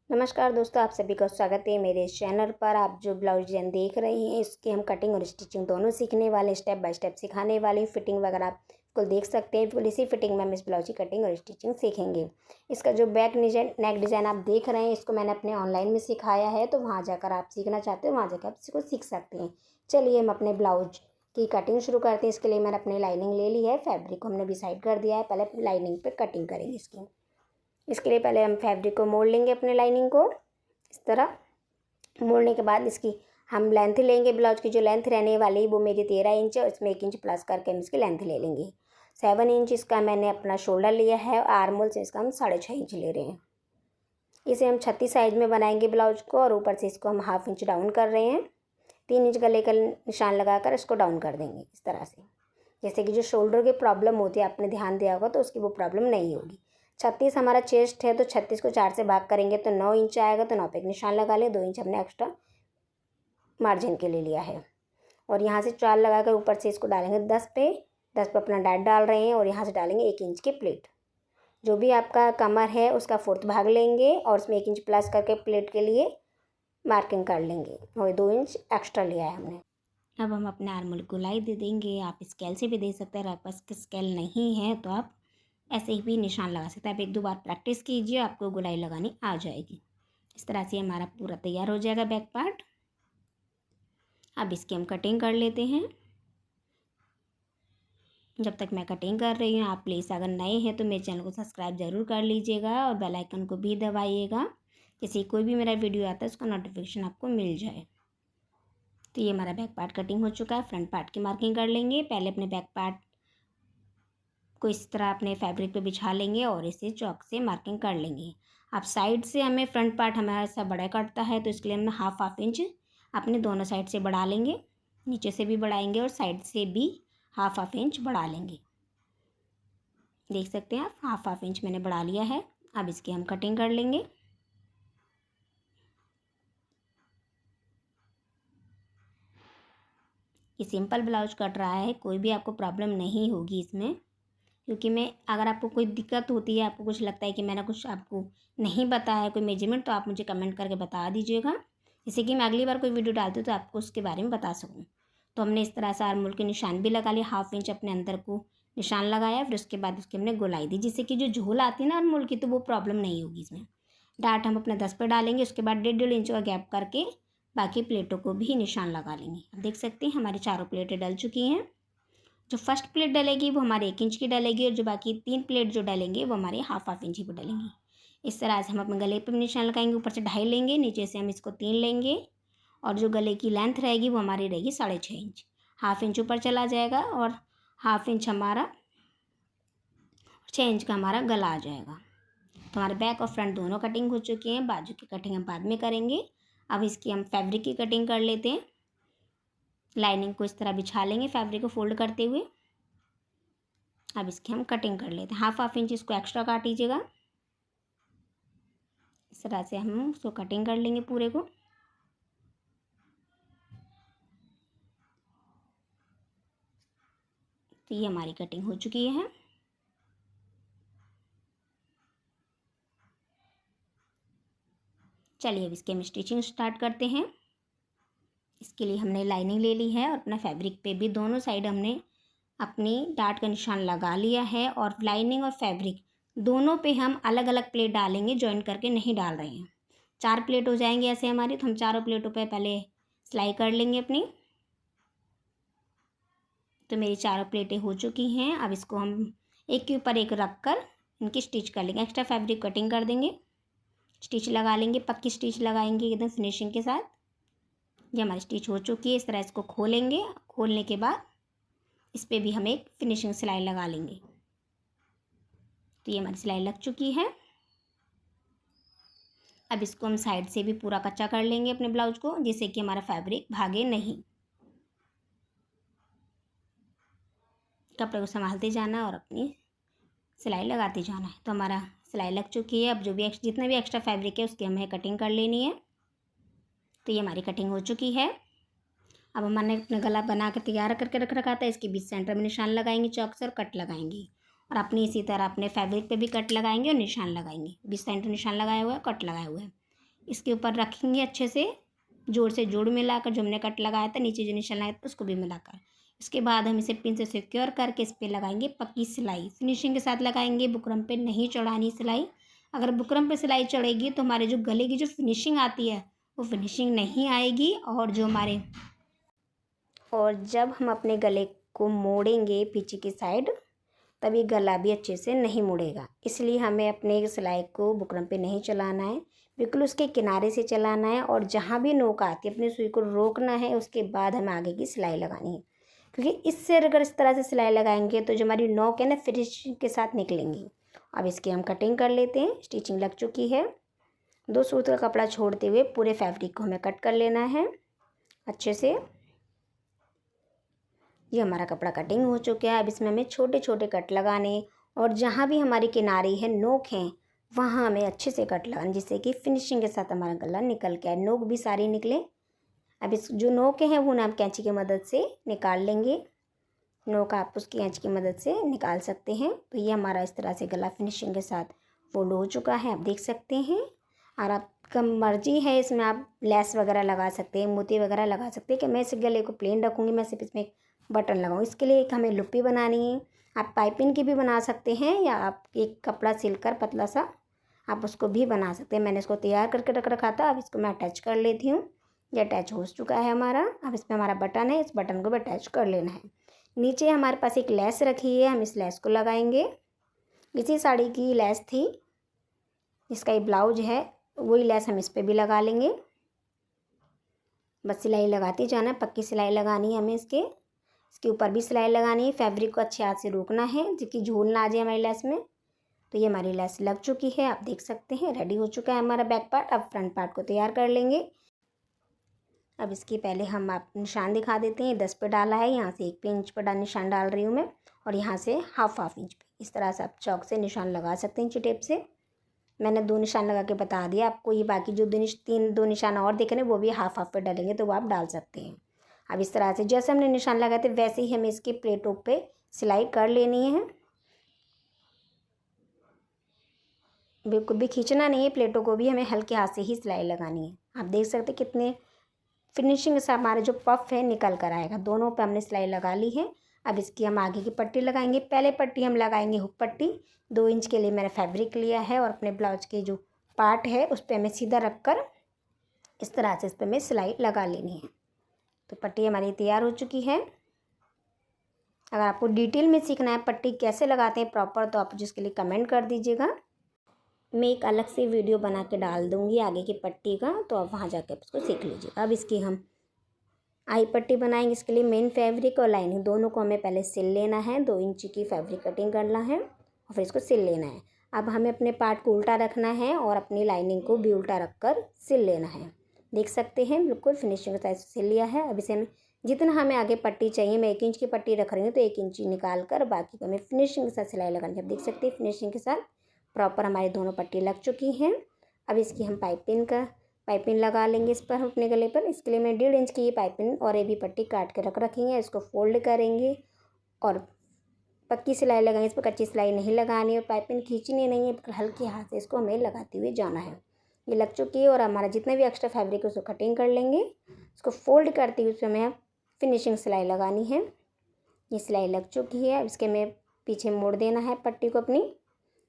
नमस्कार दोस्तों, आप सभी का स्वागत है मेरे इस चैनल पर। आप जो ब्लाउज डिजाइन देख रहे हैं इसकी हम कटिंग और स्टिचिंग दोनों सीखने वाले, स्टेप बाय स्टेप सिखाने वाले। फिटिंग वगैरह आप बिल्कुल देख सकते हैं। बिल्कुल इसी फिटिंग में हम इस ब्लाउज की कटिंग और स्टिचिंग सीखेंगे। इसका जो बैक नेक डिज़ाइन आप देख रहे हैं इसको मैंने अपने ऑनलाइन में सिखाया है, तो वहाँ जाकर आप सीखना चाहते हो वहाँ जाकर आप इसको सीख सकते हैं। चलिए हम अपने ब्लाउज की कटिंग शुरू करते हैं। इसके लिए मैंने अपनी लाइनिंग ले ली है, फैब्रिक को हमने डिसाइड कर दिया है। पहले लाइनिंग पर कटिंग करेंगे इसके लिए पहले हम फैब्रिक को मोड़ लेंगे, अपने लाइनिंग को इस तरह मोड़ने के बाद इसकी हम लेंथ लेंगे। ब्लाउज की जो लेंथ रहने वाली वो मेरी 13 इंच है, उसमें 1 इंच प्लस करके हम इसकी लेंथ ले लेंगे। 7 इंच इसका मैंने अपना शोल्डर लिया है और आर्म होल से इसका हम 6.5 इंच ले रहे हैं। इसे हम 36 साइज में बनाएंगे ब्लाउज को, और ऊपर से इसको हम 1/2 इंच डाउन कर रहे हैं। 3 इंच गले का निशान लगाकर इसको डाउन कर देंगे इस तरह से। जैसे कि जो शोल्डर की प्रॉब्लम होती है आपने ध्यान दिया होगा, तो उसकी वो प्रॉब्लम नहीं होगी। 36 हमारा चेस्ट है, तो 36 को 4 से भाग करेंगे तो 9 इंच आएगा, तो 9 पे एक निशान लगा लें। 2 इंच हमने एक्स्ट्रा मार्जिन के लिए लिया है, और यहाँ से चार लगाकर ऊपर से इसको डालेंगे 10 पे। 10 पे अपना डैट डाल रहे हैं, और यहाँ से डालेंगे 1 इंच की प्लेट। जो भी आपका कमर है उसका 4th भाग लेंगे, और उसमें 1 इंच प्लस करके प्लेट के लिए मार्किंग कर लेंगे, और 2 इंच एक्स्ट्रा लिया है हमने। अब हम अपने आर्म को गोलाई दे देंगे। आप स्केल से भी दे सकते हैं, आपके पास स्केल नहीं है तो आप ऐसे ही भी निशान लगा सकते हैं। आप 1-2 बार प्रैक्टिस कीजिए, आपको गोलाई लगानी आ जाएगी। इस तरह से हमारा पूरा तैयार हो जाएगा बैक पार्ट। अब इसकी हम कटिंग कर लेते हैं। जब तक मैं कटिंग कर रही हूँ, आप प्लीज़ अगर नए हैं तो मेरे चैनल को सब्सक्राइब ज़रूर कर लीजिएगा, और बेल आइकन को भी दबाइएगा, जैसे कोई भी मेरा वीडियो आता है उसका नोटिफिकेशन आपको मिल जाए। तो ये हमारा बैक पार्ट कटिंग हो चुका है। फ्रंट पार्ट की मार्किंग कर लेंगे। पहले अपने बैक पार्ट को इस तरह अपने फैब्रिक पे बिछा लेंगे और इसे चॉक से मार्किंग कर लेंगे। अब साइड से हमें फ्रंट पार्ट हमारा ऐसा बड़ा कटता है, तो इसके लिए हम हाफ इंच अपने दोनों साइड से बढ़ा लेंगे। नीचे से भी बढ़ाएंगे और साइड से भी हाफ इंच बढ़ा लेंगे। देख सकते हैं आप, हाफ इंच मैंने बढ़ा लिया है। अब इसकी हम कटिंग कर लेंगे। ये सिंपल ब्लाउज कट रहा है, कोई भी आपको प्रॉब्लम नहीं होगी इसमें, क्योंकि मैं अगर आपको कोई दिक्कत होती है, आपको कुछ लगता है कि मैंने कुछ आपको नहीं बताया कोई मेजरमेंट, तो आप मुझे कमेंट करके बता दीजिएगा, जैसे कि मैं अगली बार कोई वीडियो डालती हूँ तो आपको उसके बारे में बता सकूँ। तो हमने इस तरह से आर्म होल के निशान भी लगा लिया। हाफ इंच अपने अंदर को निशान लगाया, फिर उसके बाद उसकी हमने गोलाई दी, जिससे कि जो झोल आती है ना आर्म होल की, तो वो प्रॉब्लम नहीं होगी इसमें। डार्ट हम अपना 10 पे डालेंगे। उसके बाद 1.5 इंच का गैप करके बाकी प्लेटों को भी निशान लगा लेंगे। अब देख सकते हैं हमारी चारों प्लेटें डल चुकी हैं। जो फर्स्ट प्लेट डलेगी वो हमारे 1 इंच की डलेगी, और जो बाकी 3 प्लेट जो डलेंगे वो हमारे हाफ इंच ही पर डलेंगी। इस तरह से हम अपने गले पे भी निशान लगाएंगे। ऊपर से 2.5 लेंगे, नीचे से हम इसको 3 लेंगे, और जो गले की लेंथ रहेगी वो हमारी रहेगी 6.5 इंच। हाफ इंच ऊपर चला जाएगा, और हाफ इंच हमारा 6 इंच का हमारा गला आ जाएगा। तो हमारे बैक और फ्रंट दोनों कटिंग हो चुकी हैं। बाजू की कटिंग हम बाद में करेंगे। अब इसकी हम फैब्रिक की कटिंग कर लेते हैं। लाइनिंग को इस तरह बिछा लेंगे फैब्रिक को फोल्ड करते हुए। अब इसकी हम कटिंग कर लेते हैं। हाफ इंच इसको एक्स्ट्रा काट लीजिएगा। इस तरह से हम उसको कटिंग कर लेंगे पूरे को। तो ये हमारी कटिंग हो चुकी है। चलिए अब इसकी हम स्टिचिंग स्टार्ट करते हैं। इसके लिए हमने लाइनिंग ले ली है, और अपना फैब्रिक पे भी दोनों साइड हमने अपनी डार्ट का निशान लगा लिया है, और लाइनिंग और फैब्रिक दोनों पे हम अलग अलग प्लेट डालेंगे, जॉइन करके नहीं डाल रहे हैं। 4 प्लेट हो जाएंगे ऐसे हमारी, तो हम चारों प्लेटों पे पहले सिलाई कर लेंगे अपनी। तो मेरी चारों प्लेटें हो चुकी हैं। अब इसको हम एक के ऊपर एक रख कर इनकी स्टिच कर लेंगे। एक्स्ट्रा फैब्रिक कटिंग कर देंगे, स्टिच लगा लेंगे, पक्की स्टिच लगाएंगे एकदम फिनिशिंग के साथ। ये हमारी स्टिच हो चुकी है। इस तरह इसको खोलेंगे। खोलने के बाद इस पर भी हम एक फिनिशिंग सिलाई लगा लेंगे। तो ये हमारी सिलाई लग चुकी है। अब इसको हम साइड से भी पूरा कच्चा कर लेंगे अपने ब्लाउज को, जिससे कि हमारा फैब्रिक भागे नहीं। कपड़े को संभालते जाना और अपनी सिलाई लगाते जाना है। तो हमारा सिलाई लग चुकी है। अब जो भी जितना भी एक्स्ट्रा फैब्रिक है उसकी हमें कटिंग कर लेनी है। तो ये हमारी कटिंग हो चुकी है। अब हमने अपना गला बना कर तैयार करके रख रखा था। इसके बीच सेंटर में निशान लगाएंगे चौक से, और कट लगाएंगे, और अपनी इसी तरह अपने फैब्रिक पे भी कट लगाएंगे और निशान लगाएंगे। बीच सेंटर निशान लगाया हुआ है, कट लगाया हुआ है। इसके ऊपर रखेंगे अच्छे से, जोड़ से जोड़ मिलाकर, जो हमने कट लगाया था नीचे जो निशान लगाया था उसको भी मिलाकर। इसके बाद हम इसे पिन से सिक्योर करके इस पर लगाएंगे पक्की सिलाई, फिनिशिंग के साथ लगाएंगे। बुकरम पे नहीं चढ़ानी सिलाई। अगर बुकरम पे सिलाई चढ़ेगी तो हमारे जो गले की जो फिनिशिंग आती है वो फिनिशिंग नहीं आएगी, और जब हम अपने गले को मोड़ेंगे पीछे की साइड तभी गला भी अच्छे से नहीं मुड़ेगा। इसलिए हमें अपने सिलाई को बुकरम पे नहीं चलाना है, बिल्कुल उसके किनारे से चलाना है, और जहाँ भी नोक आती है अपनी सुई को रोकना है, उसके बाद हमें आगे की सिलाई लगानी है। क्योंकि इससे अगर इस तरह से सिलाई लगाएंगे तो जो हमारी नोक है ना फिनिशिंग के साथ निकलेंगी। अब इसकी हम कटिंग कर लेते हैं। स्टिचिंग लग चुकी है। 2 सूत का कपड़ा छोड़ते हुए पूरे फैब्रिक को हमें कट कर लेना है अच्छे से। ये हमारा कपड़ा कटिंग हो चुका है। अब इसमें हमें छोटे छोटे कट लगाने, और जहाँ भी हमारी किनारी है नोक हैं वहाँ हमें अच्छे से कट लगाने, जिससे कि फिनिशिंग के साथ हमारा गला निकल के आए, नोक भी सारी निकले। अब इस जो नोक हैं वो हम कैंची की मदद से निकाल लेंगे। नोक आप उसकी कैंची की मदद से निकाल सकते हैं। तो ये हमारा इस तरह से गला फिनिशिंग के साथ फोल्ड हो चुका है, आप देख सकते हैं। और आपका मर्जी है, इसमें आप लेस वगैरह लगा सकते हैं, मोती वगैरह लगा सकते हैं। कि मैं इस गले को प्लेन रखूँगी, मैं सिर्फ इसमें बटन लगाऊँ। इसके लिए एक हमें लुप्पी बनानी है। आप पाइपिंग की भी बना सकते हैं, या आप एक कपड़ा सिलकर पतला सा आप उसको भी बना सकते हैं। मैंने इसको तैयार करके रख रखा था। अब इसको मैं अटैच कर लेती हूँ। ये अटैच हो चुका है हमारा। अब इसमें हमारा बटन है, इस बटन को भी अटैच कर लेना है। नीचे हमारे पास एक लेस रखी है, हम इस लेस को लगाएंगे। इसी साड़ी की लेस थी, इसका ये ब्लाउज है, वही लेस हम इस पर भी लगा लेंगे। बस सिलाई लगाती जाना, पक्की सिलाई लगानी है हमें। इसके ऊपर भी सिलाई लगानी है। फैब्रिक को अच्छे हाथ से रोकना है जिसकी झूल ना आ जाए हमारी लेस में। तो ये हमारी लेस लग चुकी है, आप देख सकते हैं। रेडी हो चुका है हमारा बैक पार्ट। अब फ्रंट पार्ट को तैयार कर लेंगे। अब इसके पहले हम आप निशान दिखा देते हैं। 10 पे डाला है, यहाँ से 1 इंच पर निशान डाल रही हूँ मैं, और यहाँ से हाफ इंच पे। इस तरह से आप चौक से निशान लगा सकते हैं, इंची टेप से। मैंने 2 निशान लगा के बता दिया आपको। ये बाकी जो 2 निशान और दिख रहे हैं वो भी हाफ पे डालेंगे, तो वो आप डाल सकते हैं। अब इस तरह से जैसे हमने निशान लगाए थे वैसे ही हमें इसके प्लेटों पे सिलाई कर लेनी है। बिल्कुल भी खींचना नहीं है, प्लेटों को भी हमें हल्के हाथ से ही सिलाई लगानी है। आप देख सकते हैं कितने फिनिशिंग से हमारे जो पफ है निकल कर आएगा। दोनों पे हमने सिलाई लगा ली है। अब इसकी हम आगे की पट्टी लगाएंगे। पहले पट्टी हम लगाएंगे हुक पट्टी। 2 इंच के लिए मैंने फैब्रिक लिया है, और अपने ब्लाउज के जो पार्ट है उस पर हमें सीधा रखकर इस तरह से इस पर हमें सिलाई लगा लेनी है। तो पट्टी हमारी तैयार हो चुकी है। अगर आपको डिटेल में सीखना है पट्टी कैसे लगाते हैं प्रॉपर, तो आप जिसके लिए कमेंट कर दीजिएगा। मैं एक अलग से वीडियो बना के डाल दूँगी आगे की पट्टी का, तो आप वहाँ जाकर उसको सीख लीजिए। अब इसकी हम आई पट्टी बनाएंगे। इसके लिए मेन फैब्रिक और लाइनिंग दोनों को हमें पहले सिल लेना है। 2 इंच की फैब्रिक कटिंग करना है और फिर इसको सिल लेना है। अब हमें अपने पार्ट को उल्टा रखना है और अपनी लाइनिंग को भी उल्टा रख कर सिल लेना है। देख सकते हैं बिल्कुल फिनिशिंग के साथ सिल लिया है। अब इसे हमें जितना हमें आगे पट्टी चाहिए, मैं 1 इंच की पट्टी रख रही हूँ तो 1 इंच निकाल कर बाकी को हमें फिनिशिंग के साथ सिलाई लगानी है। अब देख सकते हैं फिनिशिंग के साथ प्रॉपर हमारी दोनों पट्टी लग चुकी हैं। अब इसकी हम पाइपिंग लगा लेंगे इस पर अपने गले पर। इसके लिए मैं 1.5 इंच की ये पाइपिंग और ये भी पट्टी काट के रखी है। इसको फोल्ड करेंगे और पक्की सिलाई लगाएंगे। इस पर कच्ची सिलाई नहीं लगानी है, पाइपिंग खींचनी नहीं है, हल्के हाथ से इसको हमें लगाते हुए जाना है। ये लग चुकी है और हमारा जितना भी एक्स्ट्रा फैब्रिक है उसको कटिंग कर लेंगे। इसको फोल्ड करते हुए उसमें हमें फिनिशिंग सिलाई लगानी है। ये सिलाई लग चुकी है। इसके में पीछे मोड़ देना है पट्टी को अपनी,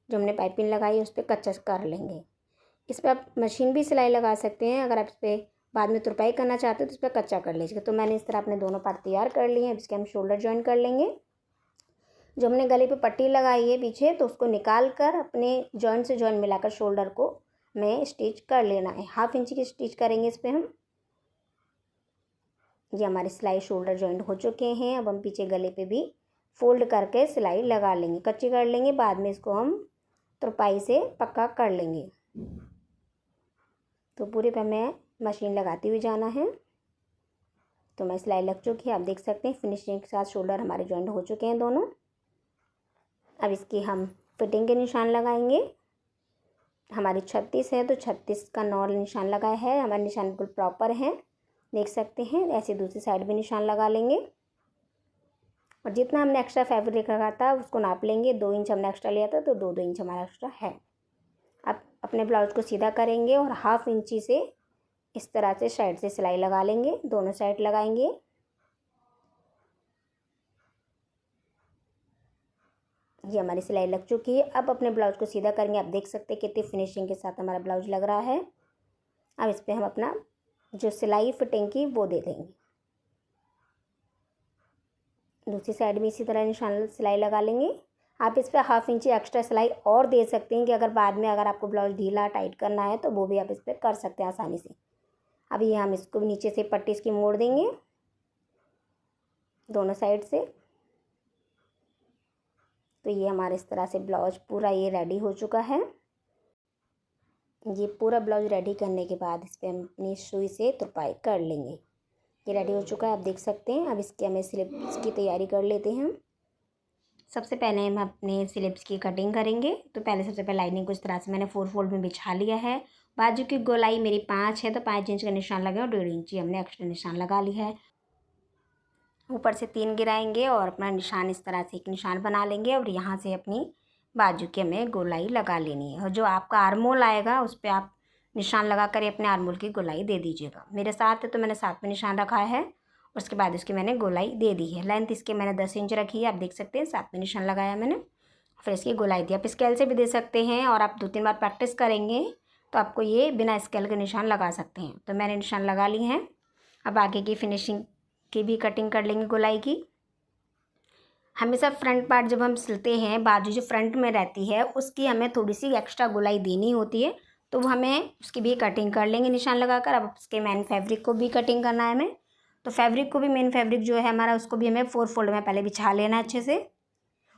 जो हमने पाइपिंग लगाई है उस पर कच्चा कर लेंगे। इस पर आप मशीन भी सिलाई लगा सकते हैं। अगर आप इस पर बाद में तुरपाई करना चाहते हो तो इस पर कच्चा कर लीजिएगा। तो मैंने इस तरह अपने दोनों पार्ट तैयार कर लिए हैं। इसके हम शोल्डर जॉइन कर लेंगे। जो हमने गले पे पट्टी लगाई है पीछे, तो उसको निकाल कर अपने जॉइंट से जॉइंट मिलाकर शोल्डर को में स्टिच कर लेना है। 1/2 इंच की स्टिच करेंगे इस पर हम। ये हमारे सिलाई शोल्डर जॉइंट हो चुके हैं। अब हम पीछे गले पे भी फोल्ड करके सिलाई लगा लेंगे, कच्ची कर लेंगे। बाद में इसको हम तुरपाई से पक्का कर लेंगे। तो पूरे पे हमें मशीन लगाती हुई जाना है। तो मैं सिलाई लग चुकी है, आप देख सकते हैं फिनिशिंग के साथ शोल्डर हमारे जॉइंट हो चुके हैं दोनों। अब इसकी हम फिटिंग के निशान लगाएंगे। हमारी 36 है तो 36 का 9 निशान लगाया है। हमारे निशान बिल्कुल प्रॉपर हैं, देख सकते हैं। ऐसे दूसरी साइड भी निशान लगा लेंगे और जितना हमने एक्स्ट्रा फैब्रिक रखा था उसको नाप लेंगे। 2 इंच हमने एक्स्ट्रा लिया था तो 2 इंच हमारा एक्स्ट्रा है। अब अपने ब्लाउज को सीधा करेंगे और 1/2 इंची से इस तरह से साइड से सिलाई लगा लेंगे, दोनों साइड लगाएंगे। ये हमारी सिलाई लग चुकी है। अब अपने ब्लाउज को सीधा करेंगे। आप देख सकते हैं कितनी फिनिशिंग के साथ हमारा ब्लाउज लग रहा है। अब इस पर हम अपना जो सिलाई फिटिंग की वो दे देंगे। दूसरी साइड में इसी तरह निशान सिलाई लगा लेंगे। आप इस पर 1/2 इंची एक्स्ट्रा सिलाई और दे सकते हैं कि अगर बाद में अगर आपको ब्लाउज ढीला टाइट करना है तो वो भी आप इस पर कर सकते हैं आसानी से। अब ये हम इसको नीचे से पट्टी इसकी मोड़ देंगे दोनों साइड से। तो ये हमारे इस तरह से ब्लाउज पूरा ये रेडी हो चुका है। ये पूरा ब्लाउज रेडी करने के बाद इस पर हम अपनी सुई से तुरपाई कर लेंगे। ये रेडी हो चुका है, आप देख सकते हैं। अब इसकी हमें स्लिप्स की तैयारी कर लेते हैं। सबसे पहले हम अपने स्लिप्स की कटिंग करेंगे। तो पहले सबसे पहले लाइनिंग को इस तरह से मैंने 4 फोल्ड में बिछा लिया है। बाजू की गोलाई मेरी 5 है तो 5 इंच का निशान लगा और 1.5 इंची हमने एक्स्ट्रा निशान लगा लिया है। ऊपर से 3 गिराएंगे और अपना निशान इस तरह से एक निशान बना लेंगे और यहाँ से अपनी बाजू की हमें गोलाई लगा लेनी है। और जो आपका आर्मोल आएगा उस पर आप निशान लगा कर अपने आर्मोल की गोलाई दे दीजिएगा। मेरे 7 है तो मैंने 7 में निशान रखा है। उसके बाद इसकी मैंने गोलाई दे दी है। लेंथ इसके मैंने 10 इंच रखी है, आप देख सकते हैं। 7 में निशान लगाया मैंने, फिर इसकी गोलाई दी। आप स्केल से भी दे सकते हैं और आप 2-3 बार प्रैक्टिस करेंगे तो आपको ये बिना स्केल के निशान लगा सकते हैं। तो मैंने निशान लगा ली हैं। अब आगे की फिनिशिंग की भी कटिंग कर लेंगे गोलाई की। हमेशा फ्रंट पार्ट जब हम सिलते हैं, बाजू जो फ्रंट में रहती है उसकी हमें थोड़ी सी एक्स्ट्रा गोलाई देनी होती है, तो हमें उसकी भी कटिंग कर लेंगे निशान लगाकर। अब उसके मेन फैब्रिक को भी कटिंग करना है हमें। तो फैब्रिक को भी, मेन फैब्रिक जो है हमारा, उसको भी हमें 4 फोल्ड में पहले बिछा लेना है अच्छे से।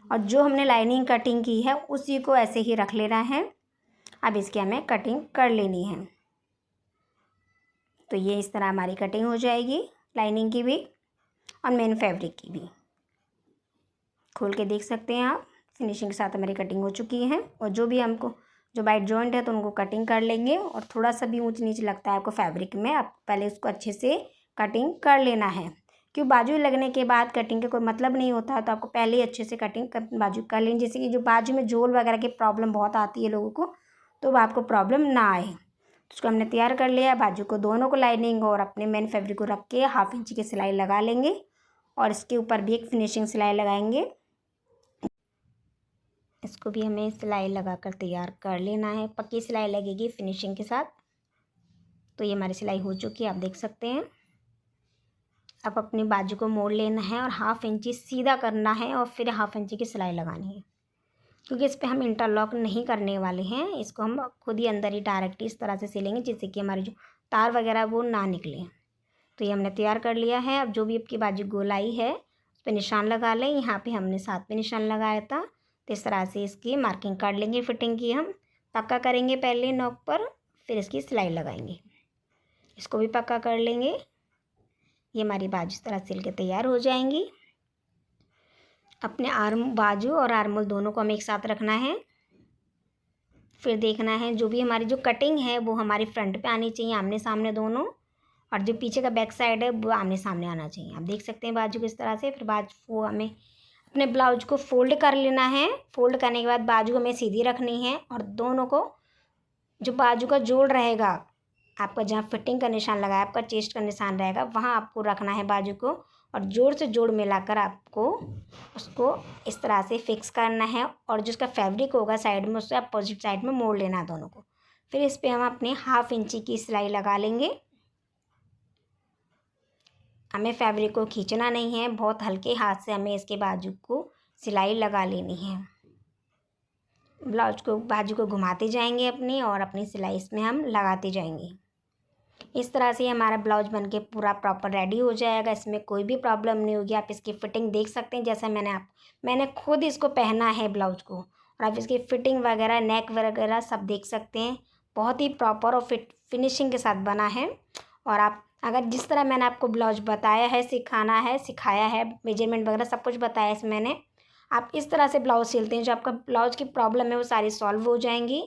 और जो हमने लाइनिंग कटिंग की है उसी को ऐसे ही रख लेना है। अब इसकी हमें कटिंग कर लेनी है। तो ये इस तरह हमारी कटिंग हो जाएगी, लाइनिंग की भी और मेन फैब्रिक की भी। खोल के देख सकते हैं आप, फिनिशिंग के साथ हमारी कटिंग हो चुकी है। और जो भी हमको जो बाइट जॉइंट है तो उनको कटिंग कर लेंगे। और थोड़ा सा भी ऊंच नीच लगता है आपको फैब्रिक में, आप पहले उसको अच्छे से कटिंग कर लेना है। क्यों, बाजू लगने के बाद कटिंग का कोई मतलब नहीं होता, तो आपको पहले ही अच्छे से कटिंग बाजू कर लेंगे। जैसे कि जो बाजू में झोल वगैरह की प्रॉब्लम बहुत आती है लोगों को, तो वो आपको प्रॉब्लम ना आए। उसको हमने तैयार कर लिया। बाजू को दोनों को लाइनिंग और अपने मेन फैब्रिक को रख के 1/2 इंच की सिलाई लगा लेंगे और इसके ऊपर भी एक फिनिशिंग सिलाई लगाएंगे। इसको भी हमें सिलाई लगाकर तैयार कर लेना है। पक्की सिलाई लगेगी फिनिशिंग के साथ। तो ये हमारी सिलाई हो चुकी है, आप देख सकते हैं। अब अपनी बाजू को मोड़ लेना है और 1/2 इंची सीधा करना है और फिर 1/2 इंची की सिलाई लगानी है। क्योंकि इस पर हम इंटरलॉक नहीं करने वाले हैं, इसको हम खुद ही अंदर ही डायरेक्ट इस तरह से सिलेंगे जिससे कि हमारी जो तार वगैरह वो ना निकले। तो ये हमने तैयार कर लिया है। अब जो भी आपकी बाजू गोलाई है उस पर निशान लगा लें। यहाँ पे हमने 7 पे निशान लगाया था, तो इस तरह से इसकी मार्किंग कर लेंगे। फिटिंग की हम पक्का करेंगे पहले नॉक पर, फिर इसकी सिलाई लगाएंगे। इसको भी पक्का कर लेंगे। ये हमारी बाजू इस तरह सिल के तैयार हो जाएंगी। अपने बाजू और आर्मोल दोनों को हमें एक साथ रखना है। फिर देखना है जो भी हमारी जो कटिंग है वो हमारी फ्रंट पे आनी चाहिए, आमने सामने दोनों। और जो पीछे का बैक साइड है वो आमने सामने आना चाहिए। आप देख सकते हैं बाजू किस तरह से। फिर बाजू को हमें अपने ब्लाउज को फोल्ड कर लेना है। फोल्ड करने के बाद बाजू हमें सीधी रखनी है और दोनों को जो बाजू का जोड़ रहेगा, आपका जहाँ फिटिंग का निशान लगा है, आपका चेस्ट का निशान रहेगा, वहाँ आपको रखना है बाजू को। और जोड़ से जोड़ मिलाकर आपको उसको इस तरह से फिक्स करना है। और जिसका फैब्रिक होगा साइड में, उससे अपोजिट साइड में मोड़ लेना है दोनों को। फिर इस पर हम अपने 1/2 इंची की सिलाई लगा लेंगे। हमें फैब्रिक को खींचना नहीं है, बहुत हल्के हाथ से हमें इसके बाजू को सिलाई लगा लेनी है। ब्लाउज को बाजू को घुमाते जाएंगे अपनी, और अपनी सिलाई इसमें हम लगाते जाएंगे। इस तरह से हमारा ब्लाउज बनके पूरा प्रॉपर रेडी हो जाएगा। इसमें कोई भी प्रॉब्लम नहीं होगी। आप इसकी फ़िटिंग देख सकते हैं, जैसा मैंने खुद इसको पहना है ब्लाउज को, और आप इसकी फ़िटिंग वगैरह, नेक वगैरह सब देख सकते हैं। बहुत ही प्रॉपर और फिनिशिंग के साथ बना है। और आप अगर जिस तरह मैंने आपको ब्लाउज बताया है, सिखाया है, मेजरमेंट वगैरह सब कुछ बताया है मैंने, आप इस तरह से ब्लाउज सिलते हैं, जो आपका ब्लाउज की प्रॉब्लम है वो सारी सॉल्व हो जाएंगी।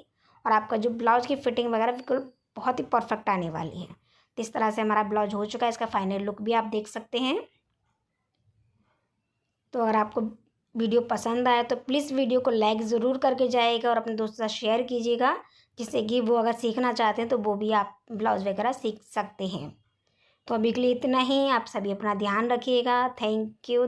और आपका जो ब्लाउज की फ़िटिंग वगैरह बिल्कुल बहुत ही परफेक्ट आने वाली है। तो इस तरह से हमारा ब्लाउज हो चुका है। इसका फाइनल लुक भी आप देख सकते हैं। तो अगर आपको वीडियो पसंद आए तो प्लीज़ वीडियो को लाइक ज़रूर करके जाइएगा और अपने दोस्तों के साथ शेयर कीजिएगा, जिससे कि वो अगर सीखना चाहते हैं तो वो भी आप ब्लाउज़ वगैरह सीख सकते हैं। तो अभी के लिए इतना ही। आप सभी अपना ध्यान रखिएगा। Thank you.